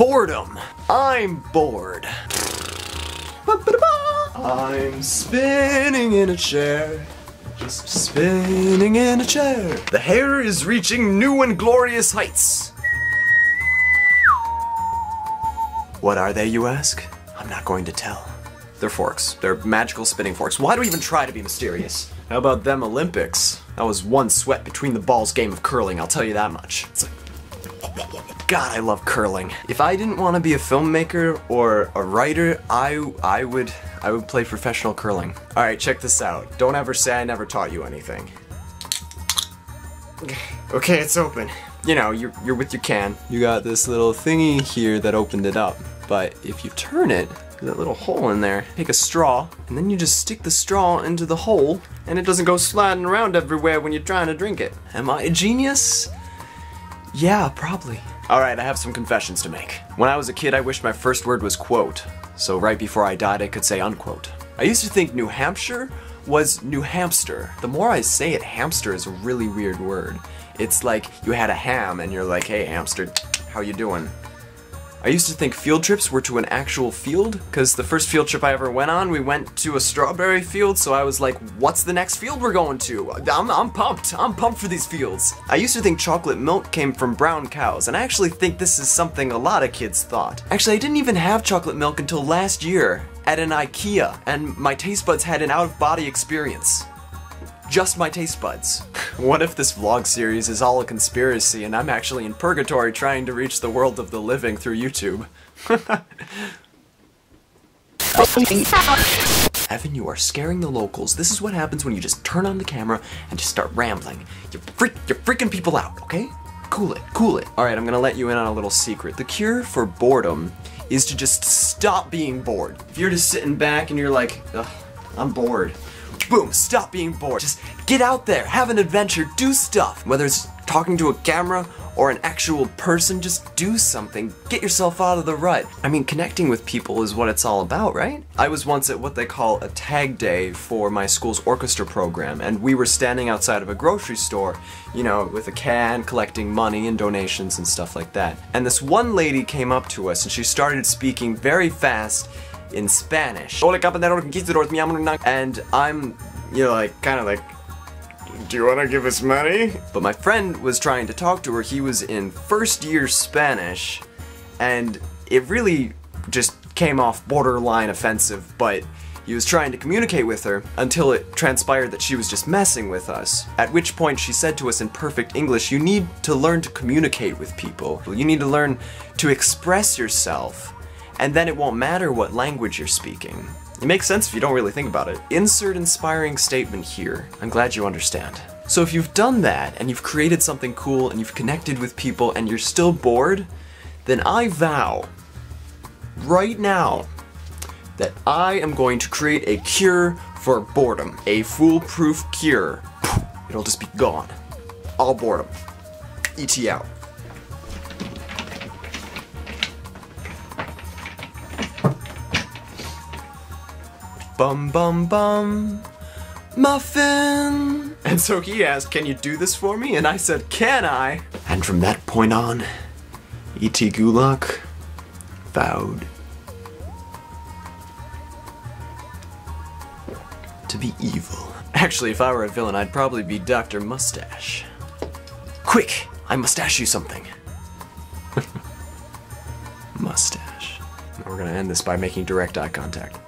Boredom. I'm bored. I'm spinning in a chair. Just spinning in a chair. The hair is reaching new and glorious heights. What are they, you ask? I'm not going to tell. They're forks. They're magical spinning forks. Why do we even try to be mysterious? How about them Olympics? That was one sweat between the balls game of curling, I'll tell you that much. It's like, God, I love curling. If I didn't want to be a filmmaker or a writer, I would play professional curling. Alright, check this out. Don't ever say I never taught you anything. Okay, it's open. You know, you're with your can. You got this little thingy here that opened it up. But if you turn it, there's that little hole in there. Take a straw, and then you just stick the straw into the hole, and it doesn't go sliding around everywhere when you're trying to drink it. Am I a genius? Yeah, probably. Alright, I have some confessions to make. When I was a kid, I wished my first word was quote. So right before I died, I could say unquote. I used to think New Hampshire was New Hamster. The more I say it, hamster is a really weird word. It's like you had a ham and you're like, hey hamster, how you doing? I used to think field trips were to an actual field, because the first field trip I ever went on, we went to a strawberry field, so I was like, what's the next field we're going to? I'm pumped. I'm pumped for these fields. I used to think chocolate milk came from brown cows, and I actually think this is something a lot of kids thought. Actually, I didn't even have chocolate milk until last year at an IKEA, and my taste buds had an out-of-body experience. Just my taste buds. What if this vlog series is all a conspiracy and I'm actually in purgatory trying to reach the world of the living through YouTube? Evan, you are scaring the locals. This is what happens when you just turn on the camera and just start rambling. You're freaking people out, okay? Cool it, cool it. Alright, I'm gonna let you in on a little secret. The cure for boredom is to just stop being bored. If you're just sitting back and you're like, ugh, I'm bored. Boom, stop being bored. Just get out there, have an adventure, do stuff. Whether it's talking to a camera or an actual person, just do something. Get yourself out of the rut. I mean, connecting with people is what it's all about, right? I was once at what they call a tag day for my school's orchestra program, and we were standing outside of a grocery store, you know, with a can, collecting money and donations and stuff like that. And this one lady came up to us and she started speaking very fast in Spanish. And I'm, you know, like, kind of like, do you want to give us money? But my friend was trying to talk to her. He was in first year Spanish, and it really just came off borderline offensive, but he was trying to communicate with her until it transpired that she was just messing with us. At which point she said to us in perfect English, you need to learn to communicate with people. You need to learn to express yourself, and then it won't matter what language you're speaking. It makes sense if you don't really think about it. Insert inspiring statement here. I'm glad you understand. So if you've done that, and you've created something cool, and you've connected with people, and you're still bored, then I vow, right now, that I am going to create a cure for boredom. A foolproof cure. It'll just be gone. All boredom. E.T. out. Bum bum bum, muffin. And so he asked, can you do this for me? And I said, can I? And from that point on, E.T. Gulak vowed to be evil. Actually, if I were a villain, I'd probably be Dr. Mustache. Quick, I mustache you something. Mustache. Now we're gonna end this by making direct eye contact.